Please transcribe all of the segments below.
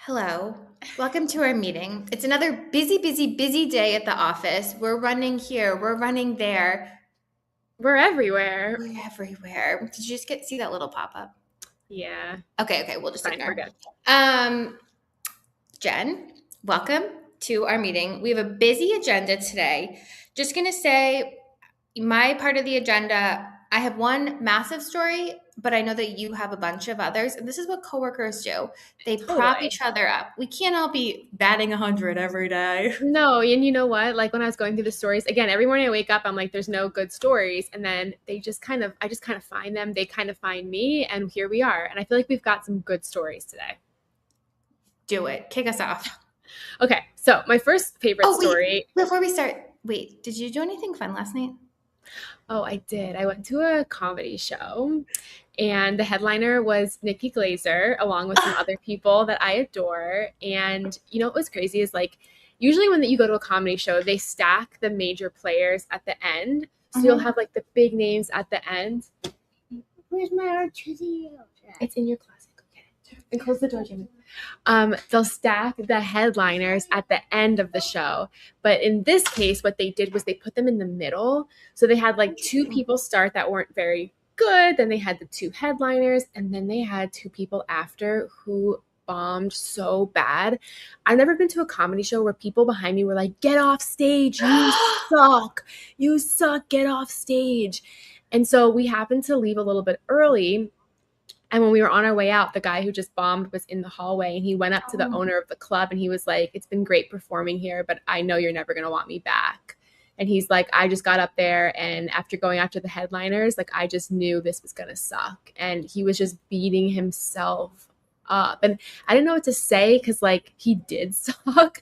Hello. Welcome to our meeting. It's another busy, busy, busy day at the office. We're running here, we're running there. We're everywhere. We're everywhere. Did you just see that little pop-up? Yeah. Okay, we'll just Fine, we're ignore. good. Jen, welcome to our meeting. We have a busy agenda today. Just gonna say my part of the agenda, I have one massive story, but I know that you have a bunch of others. And this is what coworkers do. They prop Totally. each other up. We can't all be batting 100 every day. No, and you know what? Like when I was going through the stories, again, every morning I wake up, I'm like, there's no good stories. And then I just kind of find them. They kind of find me, and here we are. And I feel like we've got some good stories today. Do it. Kick us off. Okay, so my first favorite Oh, wait. story. Before we start, wait, did you do anything fun last night? Oh, I did. I went to a comedy show, and the headliner was Nikki Glazer, along with some other people that I adore. And you know what was crazy is like, usually when you go to a comedy show, they stack the major players at the end. So you'll have like the big names at the end. Where's my R2D? It's in your closet. Go get it. And close the door, Jimmy. They'll stack the headliners at the end of the show. But in this case, what they did was they put them in the middle. So they had like two people start that weren't very good. Then they had the two headliners. And then they had two people after who bombed so bad. I've never been to a comedy show where people behind me were like, get off stage. You suck. You suck. Get off stage. And so we happened to leave a little bit early. And when we were on our way out, the guy who just bombed was in the hallway, and he went up to the owner of the club and he was like, it's been great performing here, but I know you're never going to want me back. And he's like, I just got up there, and after going after the headliners, like I just knew this was going to suck. And he was just beating himself up. And I didn't know what to say because like he did suck,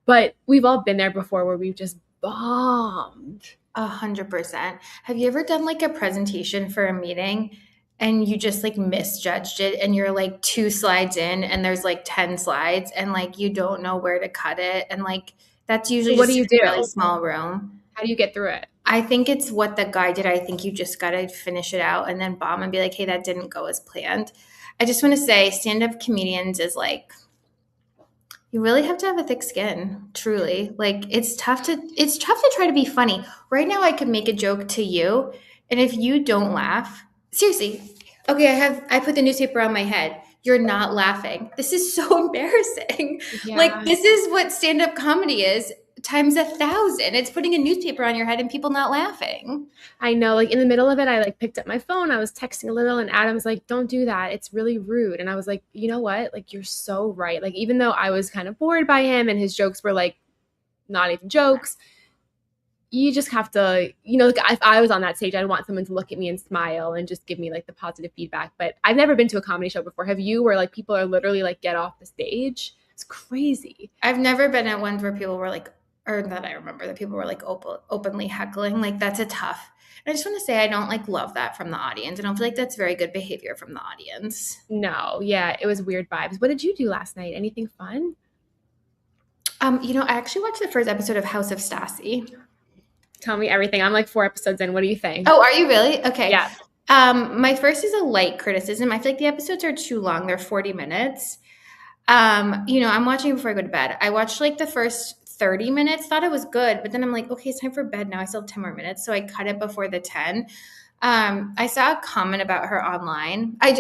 but we've all been there before where we've just bombed. 100%. Have you ever done like a presentation for a meeting and you just like misjudged it and you're like 2 slides in and there's like 10 slides and like you don't know where to cut it? And like that's usually What just do you in a do? really small room. How do you get through it? I think it's what the guy did. I think you just got to finish it out and then bomb and be like, hey, that didn't go as planned. I just want to say stand-up comedians is like, you really have to have a thick skin, truly. Like it's tough to try to be funny. Right now I could make a joke to you, and if you don't laugh, seriously, okay, I put the newspaper on my head. You're not laughing. This is so embarrassing. Yeah. Like this is what stand-up comedy is times 1,000. It's putting a newspaper on your head and people not laughing. I know, like in the middle of it, I like picked up my phone. I was texting a little, and Adam's like, don't do that. It's really rude. And I was like, you know what? Like, you're so right. Like, even though I was kind of bored by him and his jokes were like not even jokes, you just have to, like if I was on that stage, I'd want someone to look at me and smile and just give me like the positive feedback. But I've never been to a comedy show before. Have you, where like people are literally like, get off the stage? It's crazy. I've never been at one where people were like, or that I remember that people were like openly heckling. Like that's a tough. And I just want to say I don't like love that from the audience. I don't feel like that's very good behavior from the audience. No, yeah, it was weird vibes. What did you do last night? Anything fun? I actually watched the first episode of House of Stassi. Tell me everything. I'm like 4 episodes in. What do you think? Oh, are you really? Okay. Yeah. My first is a light criticism. I feel like the episodes are too long. They're 40 minutes. I'm watching before I go to bed. I watched like the first 30 minutes, thought it was good, but then I'm like, okay, it's time for bed now. I still have 10 more minutes. So I cut it before the 10. I saw a comment about her online. I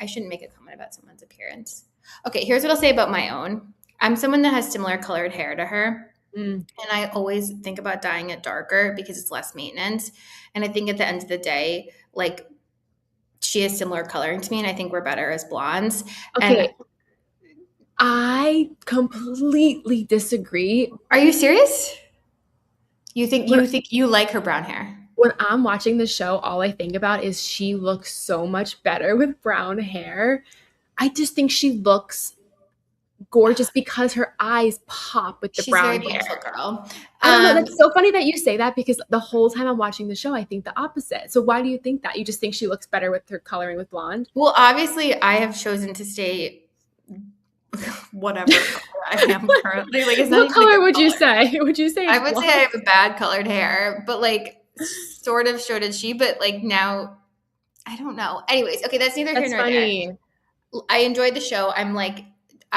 shouldn't make a comment about someone's appearance. Okay, here's what I'll say about my own. I'm someone that has similar colored hair to her. And I always think about dyeing it darker because it's less maintenance. And I think at the end of the day, like she has similar coloring to me, and I think we're better as blondes. Okay. And I completely disagree. are you serious? You think you like her brown hair? When I'm watching the show, all I think about is she looks so much better with brown hair. I just think she looks gorgeous because her eyes pop with the She's brown very hair. beautiful girl. I don't know. That's so funny that you say that because the whole time I'm watching the show, I think the opposite. So why do you think that? You just think she looks better with her coloring with blonde? Well, obviously, I have chosen to stay whatever color I am currently. Like, it's not What even color a good would you color. say? Would you say I it's would say blonde? I have a bad colored hair, but like sort of so did she. But like now, I don't know. Anyways, okay, that's neither here That's nor there. funny. I enjoyed the show. I'm like,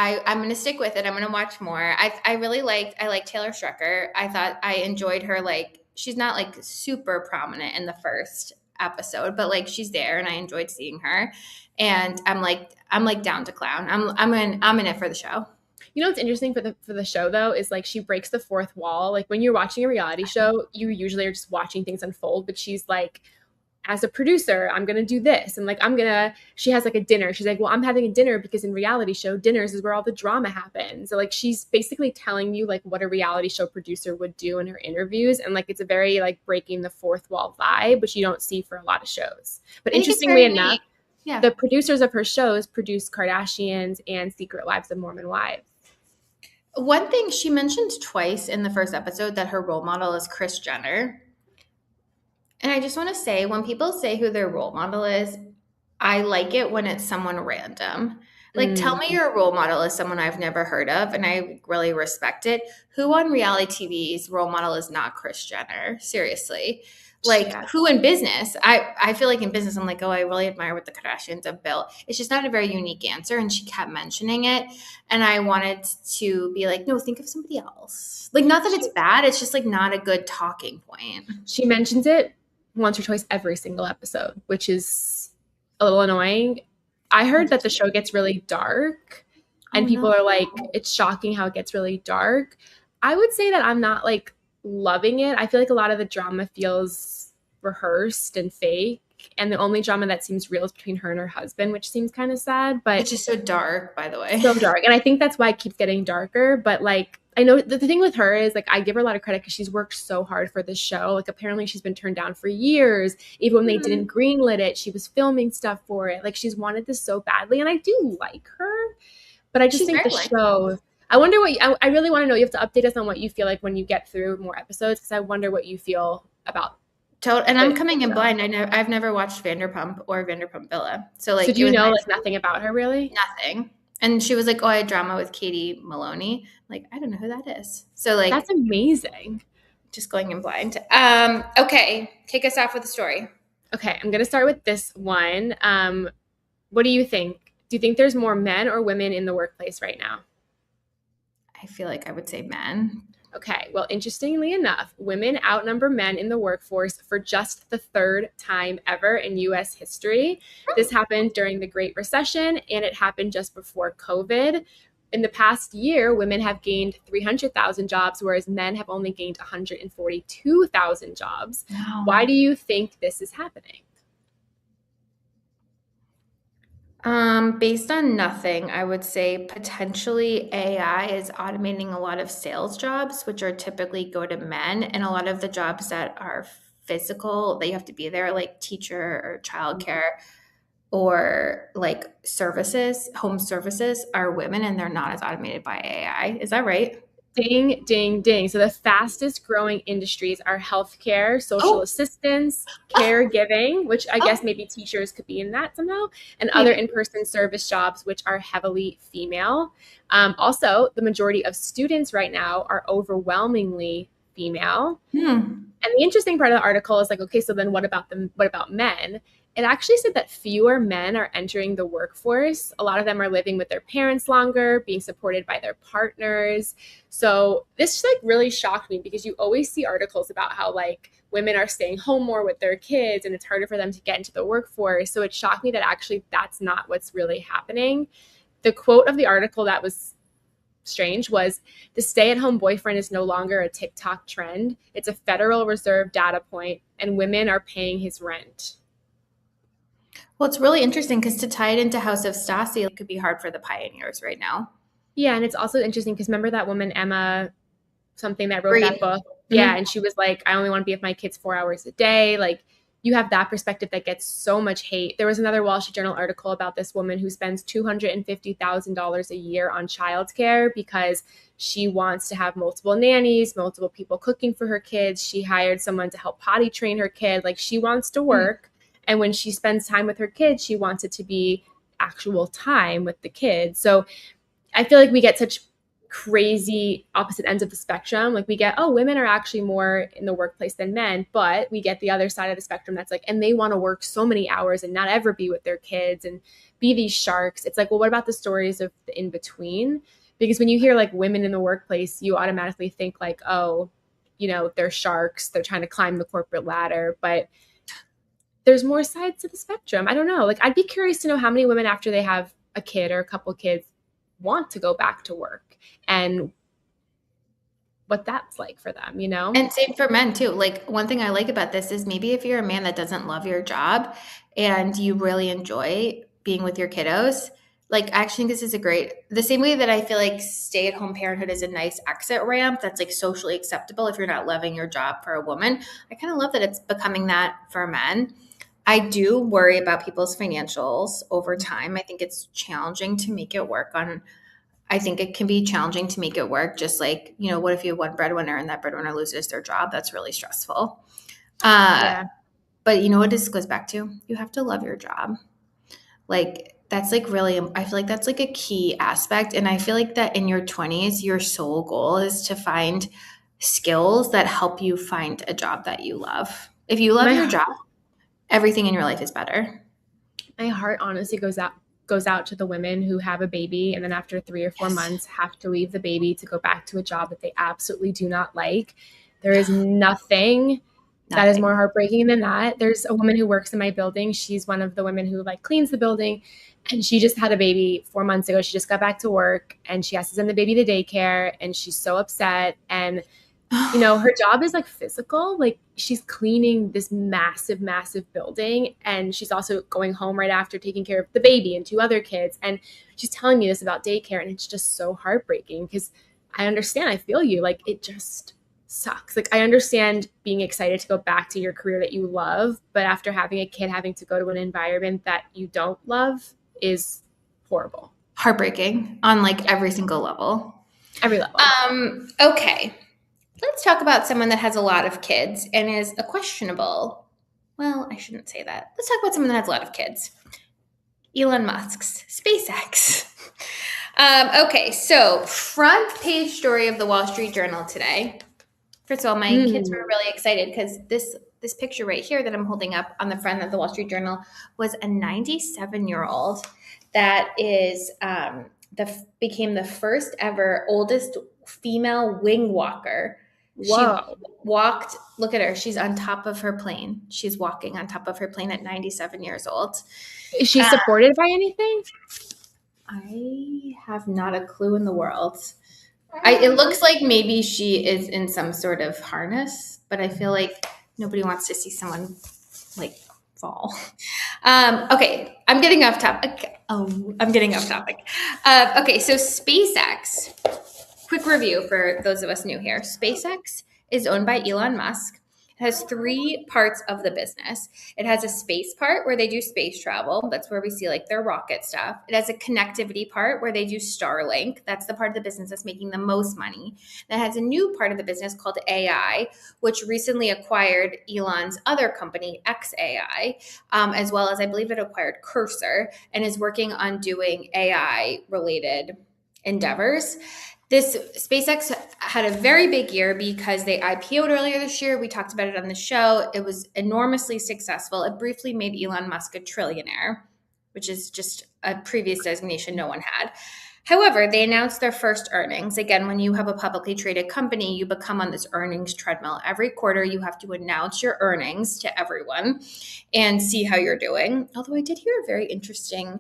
I'm going to stick with it. I'm going to watch more. I like Taylor Strecker. I thought I enjoyed her. Like, she's not like super prominent in the first episode, but like she's there and I enjoyed seeing her. And I'm like down to clown. I'm in it for the show. You know what's interesting for the show though is like she breaks the fourth wall. Like when you're watching a reality show, you usually are just watching things unfold, but she's like, as a producer, I'm gonna do this, and like she has like a dinner. She's like, well, I'm having a dinner because in reality show dinners is where all the drama happens. So like she's basically telling you like what a reality show producer would do in her interviews, and like it's a very like breaking the fourth wall vibe, which you don't see for a lot of shows. But interestingly enough, yeah, the producers of her shows produce Kardashians and Secret Lives of Mormon Wives. One thing she mentioned twice in the first episode that her role model is Kris Jenner. And I just want to say, when people say who their role model is, I like it when it's someone random. Like, tell me your role model is someone I've never heard of, and I really respect it. Who on reality TV's role model is not Kris Jenner? Seriously. Like, who in business? I feel like in business, I'm like, oh, I really admire what the Kardashians have built. It's just not a very unique answer, and she kept mentioning it. And I wanted to be like, no, think of somebody else. Like, not that it's bad. It's just, like, not a good talking point. She mentions it once or twice every single episode, which is a little annoying. I heard that the show gets really dark, and people are like, it's shocking how it gets really dark. I would say that I'm not like loving it. I feel like a lot of the drama feels rehearsed and fake, and the only drama that seems real is between her and her husband, which seems kind of sad, but it's just so dark, by the way. So dark. And I think that's why it keeps getting darker. But like, I know the thing with her is like, I give her a lot of credit because she's worked so hard for this show. Like apparently she's been turned down for years. Even when they didn't greenlit it, she was filming stuff for it. Like she's wanted this so badly. And I do like her, but I just think the show, I wonder I really want to know, you have to update us on what you feel like when you get through more episodes. Cause I wonder what you feel about. And I'm coming in blind. I've never watched Vanderpump or Vanderpump Villa. So like, so do you know like nothing about her really? Nothing. And she was like, oh, I had drama with Katie Maloney. Like, I don't know who that is. So like, that's amazing. Just going in blind. Okay. Kick us off with a story. Okay. I'm going to start with this one. What do you think? Do you think there's more men or women in the workplace right now? I feel like I would say men. Okay, well, interestingly enough, women outnumber men in the workforce for just the third time ever in U.S. history. This happened during the Great Recession, and it happened just before COVID. In the past year, women have gained 300,000 jobs, whereas men have only gained 142,000 jobs. Wow. Why do you think this is happening? Based on nothing, I would say potentially AI is automating a lot of sales jobs, which are typically go to men, and a lot of the jobs that are physical, that you have to be there, like teacher or childcare or like services, home services, are women, and they're not as automated by AI. Is that right? Ding, ding, ding. So the fastest growing industries are healthcare, social assistance, caregiving, which I guess maybe teachers could be in that somehow, and other in-person service jobs, which are heavily female. Also, the majority of students right now are overwhelmingly female. And the interesting part of the article is like, okay, so then what about men? It actually said that fewer men are entering the workforce. A lot of them are living with their parents longer, being supported by their partners. So this like really shocked me because you always see articles about how like women are staying home more with their kids and it's harder for them to get into the workforce. So it shocked me that actually that's not what's really happening. The quote of the article that was strange was, the stay-at-home boyfriend is no longer a TikTok trend. It's a Federal Reserve data point, and women are paying his rent. Well, it's really interesting because to tie it into House of Stassi, it could be hard for the pioneers right now. Yeah, and it's also interesting because remember that woman, Emma, something that wrote that book? Yeah, and she was like, I only want to be with my kids 4 hours a day. Like, you have that perspective that gets so much hate. There was another Wall Street Journal article about this woman who spends $250,000 a year on childcare because she wants to have multiple nannies, multiple people cooking for her kids. She hired someone to help potty train her kid. Like, she wants to work. And when she spends time with her kids, she wants it to be actual time with the kids. So I feel like we get such crazy opposite ends of the spectrum. Like we get, oh, women are actually more in the workplace than men, but we get the other side of the spectrum that's like, and they want to work so many hours and not ever be with their kids and be these sharks. It's like, well, what about the stories of the in between? Because when you hear like women in the workplace, you automatically think like, oh, you know, they're sharks, they're trying to climb the corporate ladder, but there's more sides to the spectrum. I don't know. Like I'd be curious to know how many women after they have a kid or a couple kids want to go back to work and what that's like for them, you know? And same for men too. Like one thing I like about this is maybe if you're a man that doesn't love your job and you really enjoy being with your kiddos, like I actually think this is the same way that I feel like stay-at-home parenthood is a nice exit ramp that's like socially acceptable if you're not loving your job for a woman. I kind of love that it's becoming that for men. I do worry about people's financials over time. I think it's challenging to make it work on I think it can be challenging to make it work. Just like, you know, what if you have one breadwinner and that breadwinner loses their job? That's really stressful. Yeah. But you know what this goes back to? You have to love your job. Like that's like really, I feel like that's like a key aspect. And I feel like that in your 20s, your sole goal is to find skills that help you find a job that you love. If you love your job, everything in your life is better. My heart honestly goes out to the women who have a baby and then after 3 or 4 months have to leave the baby to go back to a job that they absolutely do not like. There is nothing that is more heartbreaking than that. There's a woman who works in my building. She's one of the women who like cleans the building, and she just had a baby 4 months ago. She just got back to work and she has to send the baby to daycare, and she's so upset. And you know, her job is like physical. Like she's cleaning this massive, massive building. And she's also going home right after taking care of the baby and 2 other kids. And she's telling me this about daycare. And it's just so heartbreaking because I understand. I feel you. Like it just sucks. Like I understand being excited to go back to your career that you love. But after having a kid, having to go to an environment that you don't love is horrible. Heartbreaking on like every single level. Every level. Okay. Let's talk about someone that has a lot of kids and is a questionable. Well, I shouldn't say that. Let's talk about someone that has a lot of kids. Elon Musk's SpaceX. Okay, so front page story of the Wall Street Journal today. First of all, my kids were really excited because this picture right here that I'm holding up on the front of the Wall Street Journal was a 97-year-old that is became the first ever oldest female wing walker. Whoa. She walked, look at her. She's on top of her plane. She's walking on top of her plane at 97 years old. Is she supported by anything? I have not a clue in the world. It looks like maybe she is in some sort of harness, but I feel like nobody wants to see someone like fall. Okay, I'm getting off topic. Okay, so SpaceX. Quick review for those of us new here. SpaceX is owned by Elon Musk. It has 3 parts of the business. It has a space part where they do space travel. That's where we see like their rocket stuff. It has a connectivity part where they do Starlink. That's the part of the business that's making the most money. It has a new part of the business called AI, which recently acquired Elon's other company, XAI, as well as I believe it acquired Cursor and is working on doing AI-related endeavors. This SpaceX had a very big year because they IPO'd earlier this year. We talked about it on the show. It was enormously successful. It briefly made Elon Musk a trillionaire, which is just a previous designation no one had. However, they announced their first earnings. Again, when you have a publicly traded company, you become on this earnings treadmill. Every quarter, you have to announce your earnings to everyone and see how you're doing. Although I did hear a very interesting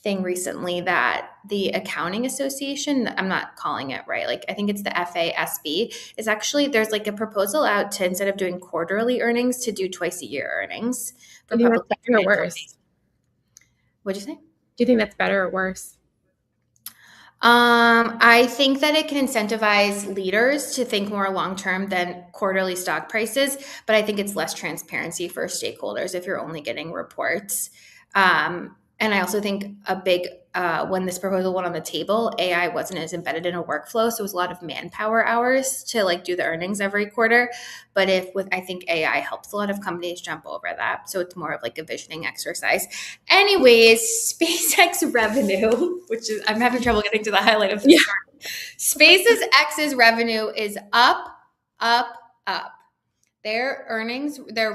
thing recently that the accounting association, I'm not calling it right, like I think it's the FASB, is actually there's like a proposal out to instead of doing quarterly earnings to do twice a year earnings for Do you think publicly that's better or traded worse? companies. What'd you say? Do you think that's better or worse? I think that it can incentivize leaders to think more long-term than quarterly stock prices, but I think it's less transparency for stakeholders if you're only getting reports. And I also think a big when this proposal went on the table, AI wasn't as embedded in a workflow, so it was a lot of manpower hours to like do the earnings every quarter. But I think AI helps a lot of companies jump over that, so it's more of like a visioning exercise. Anyways, SpaceX revenue, which is I'm having trouble getting to the highlight of the story. SpaceX's revenue is up, up, up. Their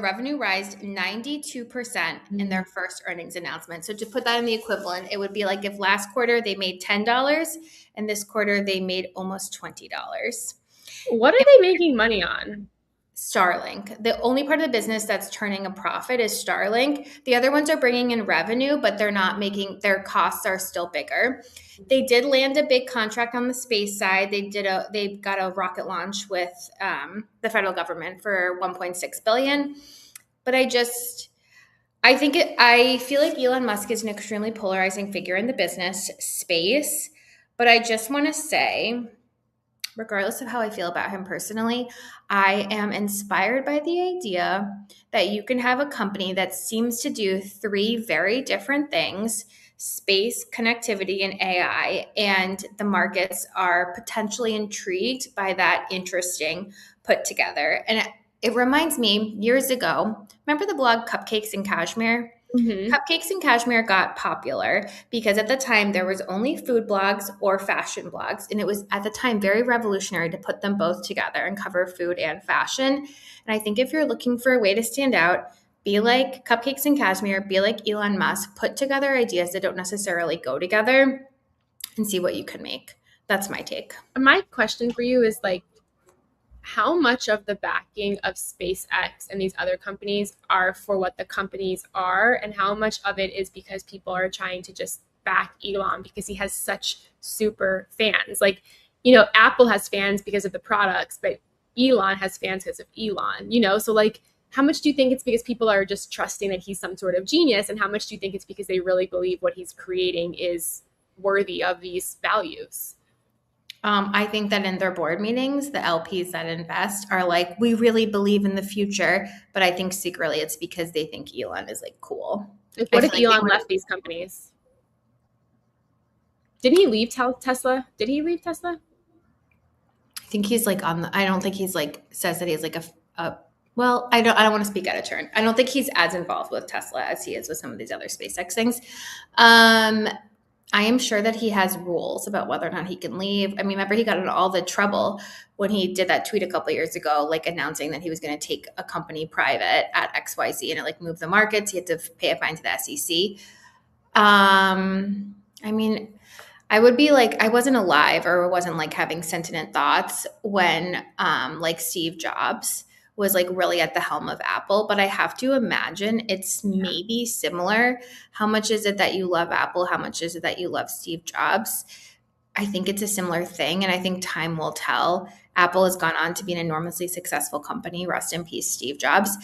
revenue rised 92% in their first earnings announcement. So to put that in the equivalent, it would be like if last quarter they made $10 and this quarter they made almost $20. What are they making money on? Starlink. The only part of the business that's turning a profit is Starlink. The other ones are bringing in revenue, but they're not making, their costs are still bigger. They did land a big contract on the space side. They got a rocket launch with the federal government for $1.6 billion. But I feel like Elon Musk is an extremely polarizing figure in the business space. But I just want to say, regardless of how I feel about him personally, I am inspired by the idea that you can have a company that seems to do three very different things: space, connectivity, and AI, and the markets are potentially intrigued by that interesting put together. And it reminds me, years ago, remember the blog Cupcakes and Cashmere? Mm-hmm. Cupcakes and Cashmere got popular because at the time there was only food blogs or fashion blogs. And it was at the time very revolutionary to put them both together and cover food and fashion. And I think if you're looking for a way to stand out, be like Cupcakes and Cashmere, be like Elon Musk, put together ideas that don't necessarily go together and see what you can make. That's my take. My question for you is like, how much of the backing of SpaceX and these other companies are for what the companies are, and how much of it is because people are trying to just back Elon because he has such super fans? Like, Apple has fans because of the products, but Elon has fans because of Elon, so like, how much do you think it's because people are just trusting that he's some sort of genius, and how much do you think it's because they really believe what he's creating is worthy of these values? I think that in their board meetings, the LPs that invest are like, we really believe in the future, but I think secretly it's because they think Elon is like cool. Like, what if Elon left these companies? Didn't he leave Tesla? Did he leave Tesla? I think he's like I don't think he's like says that he's like well, I don't want to speak out of turn. I don't think he's as involved with Tesla as he is with some of these other SpaceX things. I am sure that he has rules about whether or not he can leave. I mean, remember he got in all the trouble when he did that tweet a couple of years ago, like announcing that he was going to take a company private at XYZ, and it like moved the markets. He had to pay a fine to the SEC. I mean, I would be like, I wasn't alive or wasn't like having sentient thoughts when like Steve Jobs was like really at the helm of Apple, but I have to imagine it's maybe similar. How much is it that you love Apple? How much is it that you love Steve Jobs? I think it's a similar thing, and I think time will tell. Apple has gone on to be an enormously successful company. Rest in peace, Steve Jobs.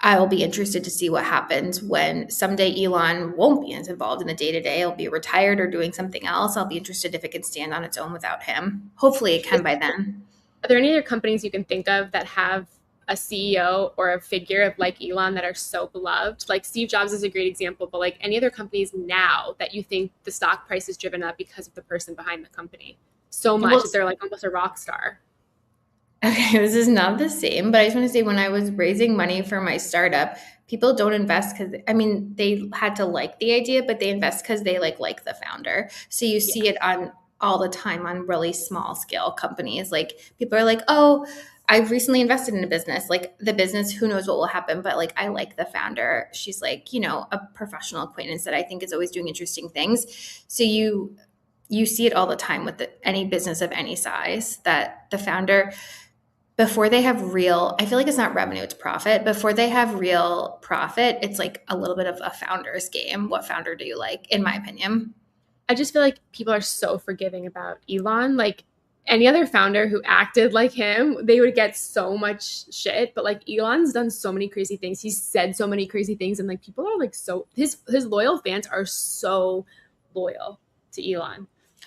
I will be interested to see what happens when someday Elon won't be as involved in the day-to-day. He'll be retired or doing something else. I'll be interested if it can stand on its own without him. Hopefully it can by then. Are there any other companies you can think of that have a CEO or a figure like Elon that are so beloved? Like Steve Jobs is a great example, but like any other companies now that you think the stock price is driven up because of the person behind the company so much that they're like almost a rock star? Okay, this is not the same, but I just want to say when I was raising money for my startup, people don't invest because, I mean, they had to like the idea, but they invest because they like the founder. So you see it on all the time on really small scale companies. Like people are like, oh, I've recently invested in a business. Like the business, who knows what will happen, but like I like the founder. She's like, a professional acquaintance that I think is always doing interesting things. So you see it all the time with any business of any size that the founder, before they have real, I feel like it's not revenue, it's profit. Before they have real profit, it's like a little bit of a founder's game. What founder do you like, in my opinion? I just feel like people are so forgiving about Elon. Like any other founder who acted like him, they would get so much shit. But like Elon's done so many crazy things. He's said so many crazy things. And like people are like his loyal fans are so loyal to Elon.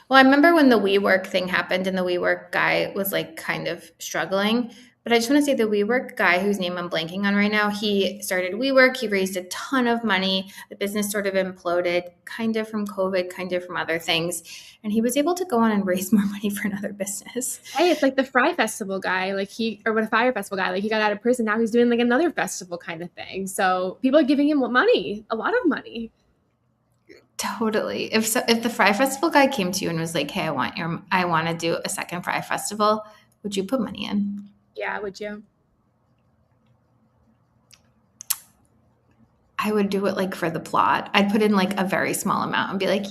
Well, I remember when the WeWork thing happened and the WeWork guy was like kind of struggling. But I just want to say the WeWork guy whose name I'm blanking on right now, he started WeWork. He raised a ton of money. The business sort of imploded, kind of from COVID, kind of from other things. And he was able to go on and raise more money for another business. Hey, it's like the Fry Festival guy, like a Fire Festival guy, like he got out of prison. Now he's doing like another festival kind of thing. So people are giving him money, a lot of money. Totally. If the Fry Festival guy came to you and was like, "Hey, I want to do a second Fry Festival," would you put money in? Yeah, would you? I would do it like for the plot. I'd put in like a very small amount and be like,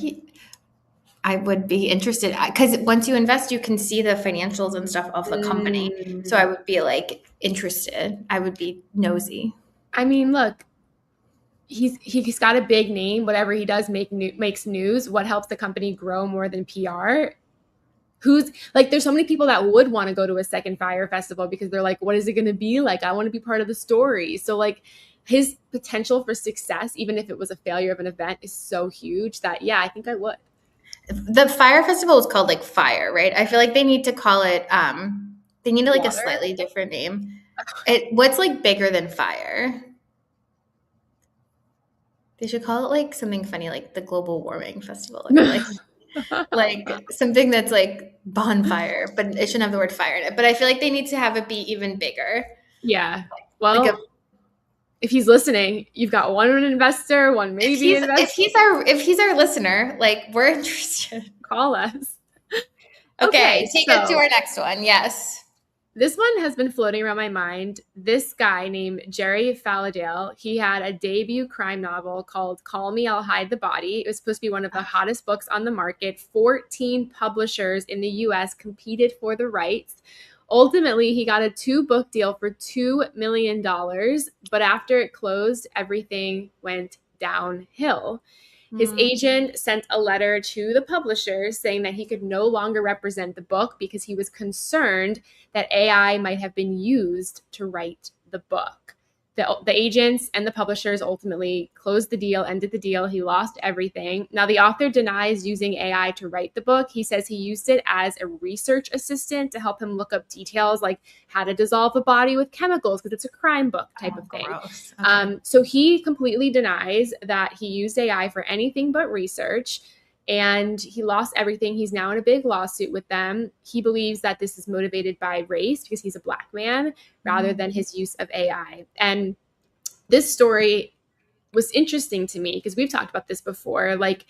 I would be interested because once you invest, you can see the financials and stuff of the company. So I would be like interested. I would be nosy. I mean, look, he's got a big name. Whatever he does makes news. What helps the company grow more than PR? Who's like, there's so many people that would want to go to a second Fire Festival because they're like, what is it going to be like? I want to be part of the story. So like his potential for success, even if it was a failure of an event, is so huge that, yeah, I think I would. The Fire Festival is called like Fire, right? I feel like they need to call it, they need like Water? a slightly different name. What's like bigger than fire? They should call it like something funny, like the Global Warming Festival. Like something that's like bonfire, but it shouldn't have the word fire in it. But I feel like they need to have it be even bigger. Yeah. Well, Like if he's listening, you've got one investor, one maybe investor. if he's our listener, like we're interested. Call us. Okay, take it to our next one. Yes. This one has been floating around my mind. This guy named Jerry Falladale, he had a debut crime novel called Call Me, I'll Hide the Body. It was supposed to be one of the hottest books on the market. 14 publishers in the US competed for the rights. Ultimately, he got a 2-book deal for $2 million, but after it closed, everything went downhill. His agent sent a letter to the publishers saying that he could no longer represent the book because he was concerned that AI might have been used to write the book. The agents and the publishers ultimately closed the deal, ended the deal. He lost everything. Now, the author denies using AI to write the book. He says he used it as a research assistant to help him look up details like how to dissolve a body with chemicals because it's a crime book type of thing. Okay. So he completely denies that he used AI for anything but research. And he lost everything. He's now in a big lawsuit with them. He believes that this is motivated by race because he's a Black man rather than his use of AI. And this story was interesting to me because we've talked about this before. Like,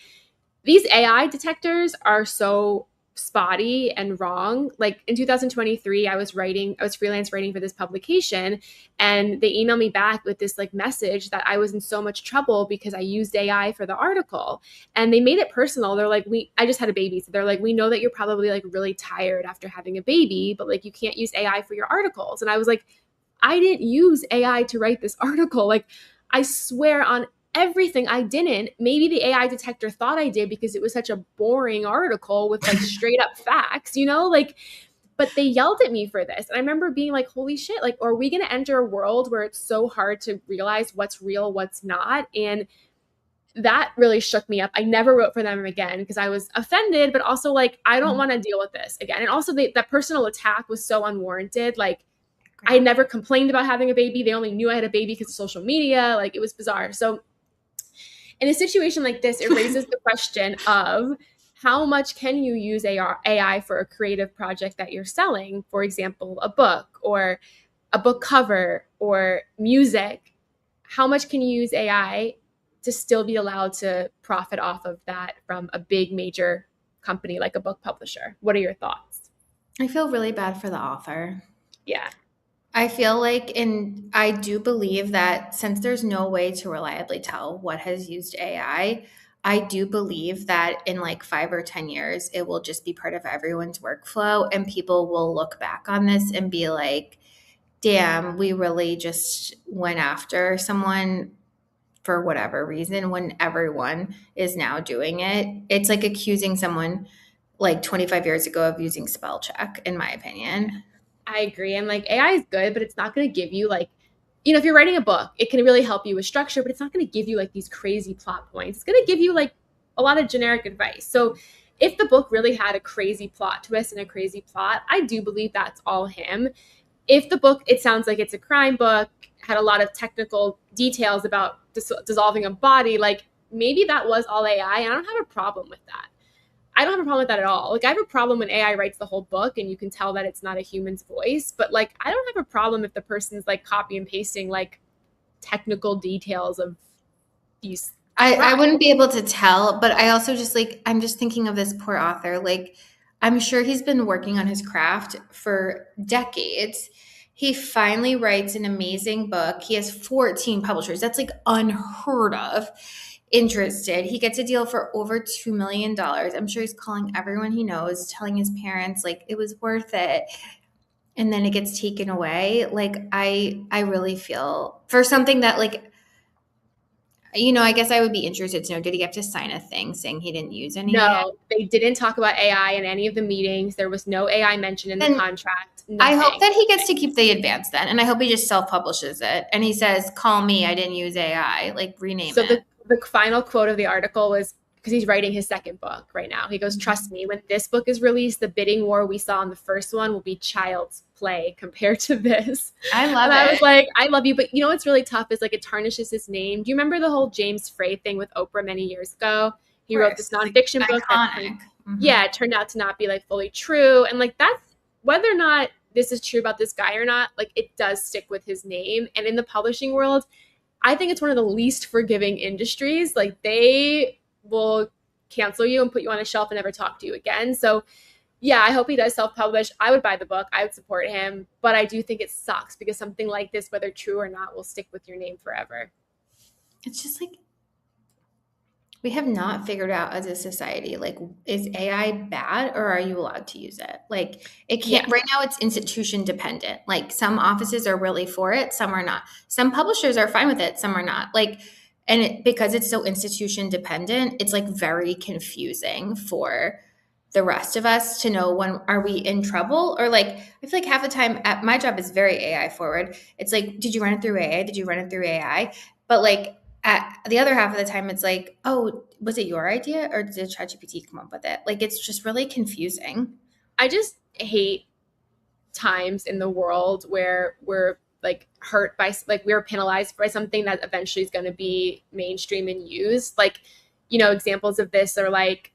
these AI detectors are so spotty and wrong. Like in 2023, I was freelance writing for this publication, and they emailed me back with this like message that I was in so much trouble because I used AI for the article. And they made it personal. They're like, I just had a baby. So they're like, we know that you're probably like really tired after having a baby, but like you can't use AI for your articles. And I was like, I didn't use AI to write this article. Like, I swear on everything I didn't. Maybe the AI detector thought I did because it was such a boring article with like straight up facts, like, but they yelled at me for this. And I remember being like, holy shit, like, are we going to enter a world where it's so hard to realize what's real, what's not? And that really shook me up. I never wrote for them again because I was offended, but also like, I don't want to deal with this again. And also that personal attack was so unwarranted. Like, I never complained about having a baby. They only knew I had a baby because of social media. Like, it was bizarre. So in a situation like this, it raises the question of how much can you use AI for a creative project that you're selling? For example, a book or a book cover or music. How much can you use AI to still be allowed to profit off of that from a big major company like a book publisher? What are your thoughts? I feel really bad for the author. Yeah. I feel like, and I do believe that since there's no way to reliably tell what has used AI, I do believe that in like 5 or 10 years, it will just be part of everyone's workflow and people will look back on this and be like, damn, we really just went after someone for whatever reason when everyone is now doing it. It's like accusing someone like 25 years ago of using spell check, in my opinion. I agree. And like AI is good, but it's not going to give you like, if you're writing a book, it can really help you with structure, but it's not going to give you like these crazy plot points. It's going to give you like a lot of generic advice. So if the book really had a crazy plot twist and a crazy plot, I do believe that's all him. if the book, it sounds like it's a crime book, had a lot of technical details about dissolving a body, like maybe that was all AI. And I don't have a problem with that. I don't have a problem with that at all. Like I have a problem when AI writes the whole book and you can tell that it's not a human's voice, but like I don't have a problem if the person's like copy and pasting like technical details of these. I wouldn't be able to tell, but I also just like, I'm just thinking of this poor author. Like, I'm sure he's been working on his craft for decades. He finally writes an amazing book. He has 14 publishers. That's like unheard of. Interested. He gets a deal for over $2 million. I'm sure he's calling everyone he knows, telling his parents like it was worth it. And then it gets taken away. Like I really feel for something that like, I guess I would be interested to know, did he have to sign a thing saying he didn't use any AI? No, they didn't talk about AI in any of the meetings. There was no AI mentioned in the contract. I hope that he gets to keep the advance then. And I hope he just self-publishes it. And he says, call me, I didn't use AI. Like rename it. So the final quote of the article was, because he's writing his second book right now. He goes, trust me, when this book is released, the bidding war we saw in the first one will be child's play compared to this. I love it. I was like, I love you. But you know what's really tough is like it tarnishes his name. Do you remember the whole James Frey thing with Oprah many years ago? He wrote this nonfiction book. Yeah, it turned out to not be like fully true. And like that's whether or not this is true about this guy or not, like it does stick with his name. And in the publishing world, I think it's one of the least forgiving industries. Like they will cancel you and put you on a shelf and never talk to you again. So yeah, I hope he does self-publish. I would buy the book. I would support him. But I do think it sucks because something like this, whether true or not, will stick with your name forever. It's just like, we have not figured out as a society, like, is AI bad or are you allowed to use it? Like, it can't, right now it's institution dependent. Like, some offices are really for it, some are not. Some publishers are fine with it, some are not. Like, and because it's so institution dependent, it's like very confusing for the rest of us to know when are we in trouble, or like, I feel like half the time at my job is very AI forward. It's like, did you run it through AI? Did you run it through AI? But like, at the other half of the time, it's like, oh, was it your idea or did ChatGPT come up with it? Like, it's just really confusing. I just hate times in the world where we're like hurt by, like we're penalized by something that eventually is going to be mainstream and used. Like, examples of this are like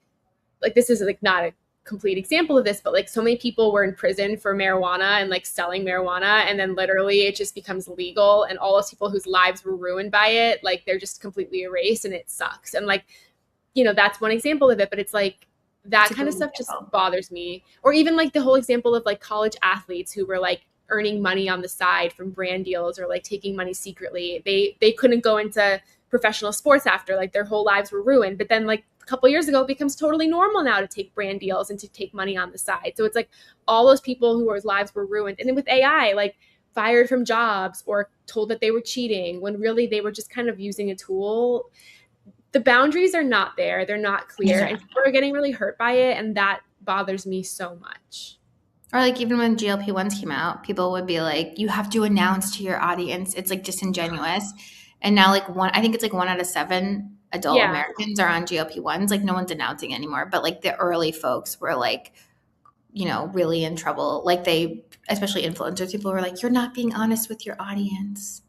this is like not a complete example of this, but like so many people were in prison for marijuana and like selling marijuana, and then literally it just becomes legal, and all those people whose lives were ruined by it, like they're just completely erased, and it sucks. And like, that's one example of it, but it's like that kind of stuff just bothers me. Or even like the whole example of like college athletes who were like earning money on the side from brand deals or like taking money secretly. They couldn't go into professional sports after, like their whole lives were ruined. But then like a couple years ago, it becomes totally normal now to take brand deals and to take money on the side. So it's like all those people whose lives were ruined. And then with AI, like fired from jobs or told that they were cheating when really they were just kind of using a tool. The boundaries are not there. They're not clear. And people are getting really hurt by it. And that bothers me so much. Or like even when GLP-1s came out, people would be like, you have to announce to your audience. It's like disingenuous. And now like I think it's like 1 out of 7 adult Americans are on GLP-1s. Like no one's announcing anymore. But like the early folks were like, really in trouble. Like they, especially influencers, people were like, you're not being honest with your audience.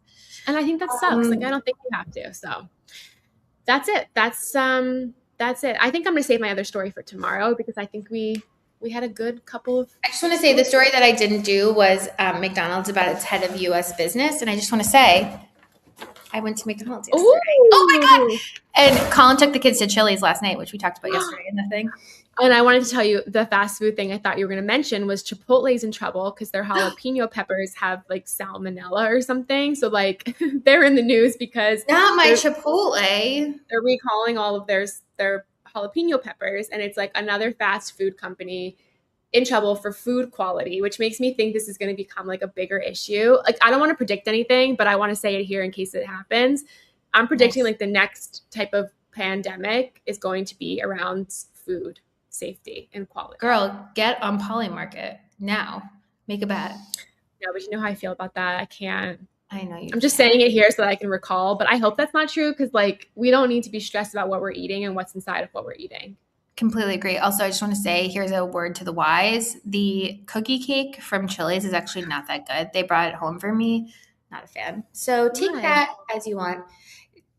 And I think that sucks. Like I don't think you have to. So that's it. That's it. I think I'm going to save my other story for tomorrow because I think we had a good couple of. I just want to say the story that I didn't do was McDonald's about its head of U.S. business. And I just want to say, I went to McDonald's yesterday. Ooh. Oh my God. And Colin took the kids to Chili's last night, which we talked about yesterday in the thing. And I wanted to tell you the fast food thing I thought you were going to mention was Chipotle's in trouble because their jalapeno peppers have like salmonella or something. So like they're in the news because not my Chipotle. They're recalling all of their jalapeno peppers, and it's like another fast food company in trouble for food quality, which makes me think this is going to become like a bigger issue. Like I don't want to predict anything, but I want to say it here in case it happens. I'm predicting like the next type of pandemic is going to be around food safety and quality. Girl, get on Polymarket now. Make a bet. No, but you know how I feel about that. I can't. I know you. I'm just saying it here so that I can recall, but I hope that's not true because like we don't need to be stressed about what we're eating and what's inside of what we're eating. Completely agree. Also, I just want to say here's a word to the wise. The cookie cake from Chili's is actually not that good. They brought it home for me. Not a fan. So take Why? that as you want.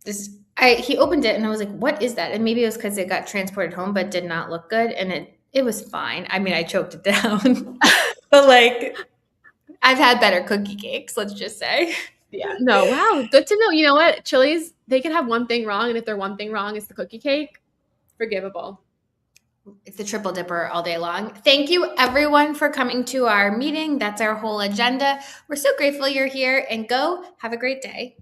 He opened it and I was like, what is that? And maybe it was because it got transported home but did not look good. And it was fine. I mean, I choked it down. But like I've had better cookie cakes, let's just say. Yeah. No. Wow. Good to know. You know what? Chili's, they can have one thing wrong, and if their one thing wrong is the cookie cake, forgivable. It's the triple dipper all day long. Thank you, everyone, for coming to our meeting. That's our whole agenda. We're so grateful you're here, and go have a great day.